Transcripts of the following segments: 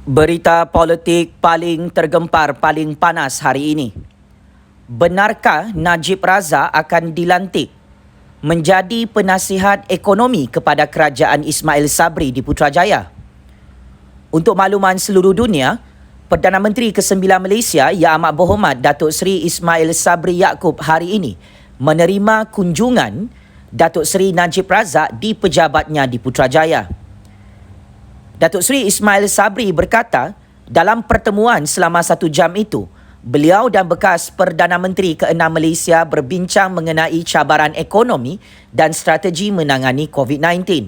Berita politik paling tergempar, paling panas hari ini. Benarkah Najib Razak akan dilantik menjadi penasihat ekonomi kepada Kerajaan Ismail Sabri di Putrajaya? Untuk makluman seluruh dunia, Perdana Menteri ke-9 Malaysia Yang Amat Berhormat Datuk Seri Ismail Sabri Yaakob hari ini menerima kunjungan Datuk Seri Najib Razak di pejabatnya di Putrajaya. Datuk Seri Ismail Sabri berkata, dalam pertemuan selama 1 jam itu, beliau dan bekas Perdana Menteri ke-6 Malaysia berbincang mengenai cabaran ekonomi dan strategi menangani COVID-19.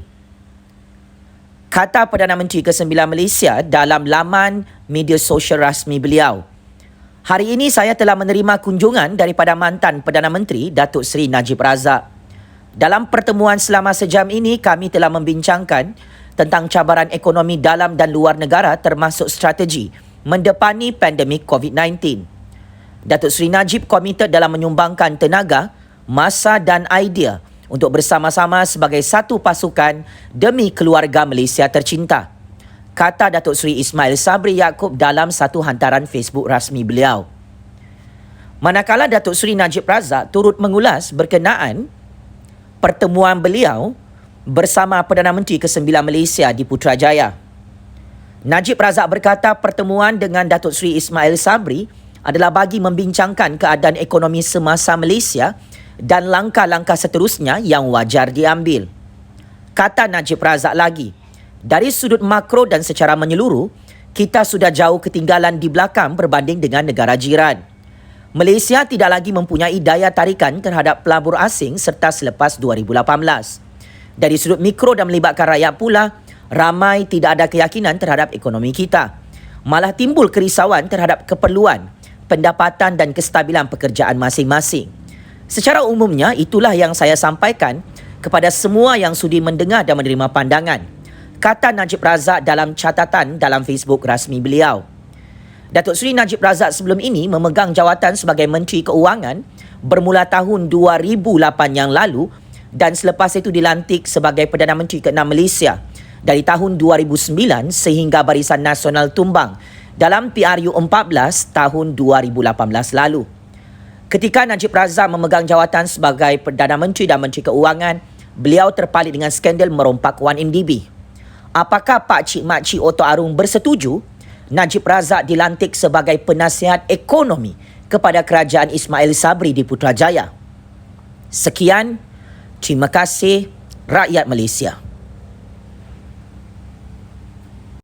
Kata Perdana Menteri ke-9 Malaysia dalam laman media sosial rasmi beliau, "Hari ini saya telah menerima kunjungan daripada mantan Perdana Menteri Datuk Seri Najib Razak. Dalam pertemuan selama sejam ini, kami telah membincangkan tentang cabaran ekonomi dalam dan luar negara termasuk strategi mendepani pandemik COVID-19. Datuk Seri Najib komited dalam menyumbangkan tenaga, masa dan idea untuk bersama-sama sebagai satu pasukan demi keluarga Malaysia tercinta," kata Datuk Seri Ismail Sabri Yaakob dalam satu hantaran Facebook rasmi beliau. Manakala Datuk Seri Najib Razak turut mengulas berkenaan pertemuan beliau bersama Perdana Menteri ke-9 Malaysia di Putrajaya. Najib Razak berkata pertemuan dengan Datuk Seri Ismail Sabri adalah bagi membincangkan keadaan ekonomi semasa Malaysia dan langkah-langkah seterusnya yang wajar diambil. Kata Najib Razak lagi, dari sudut makro dan secara menyeluruh, kita sudah jauh ketinggalan di belakang berbanding dengan negara jiran. Malaysia tidak lagi mempunyai daya tarikan terhadap pelabur asing serta selepas 2018. Dari sudut mikro dan melibatkan rakyat pula, ramai tidak ada keyakinan terhadap ekonomi kita. Malah timbul kerisauan terhadap keperluan, pendapatan dan kestabilan pekerjaan masing-masing. Secara umumnya, itulah yang saya sampaikan kepada semua yang sudi mendengar dan menerima pandangan, kata Najib Razak dalam catatan dalam Facebook rasmi beliau. Datuk Seri Najib Razak sebelum ini memegang jawatan sebagai Menteri Keuangan bermula tahun 2008 yang lalu dan selepas itu dilantik sebagai Perdana Menteri ke-6 Malaysia dari tahun 2009 sehingga Barisan Nasional tumbang dalam PRU 14 tahun 2018 lalu. Ketika Najib Razak memegang jawatan sebagai Perdana Menteri dan Menteri Keuangan, beliau terpalit dengan skandal merompak 1MDB. Apakah Pak Cik Mak Cik Oto Arung bersetuju Najib Razak dilantik sebagai penasihat ekonomi kepada Kerajaan Ismail Sabri di Putrajaya? Sekian. Terima kasih rakyat Malaysia.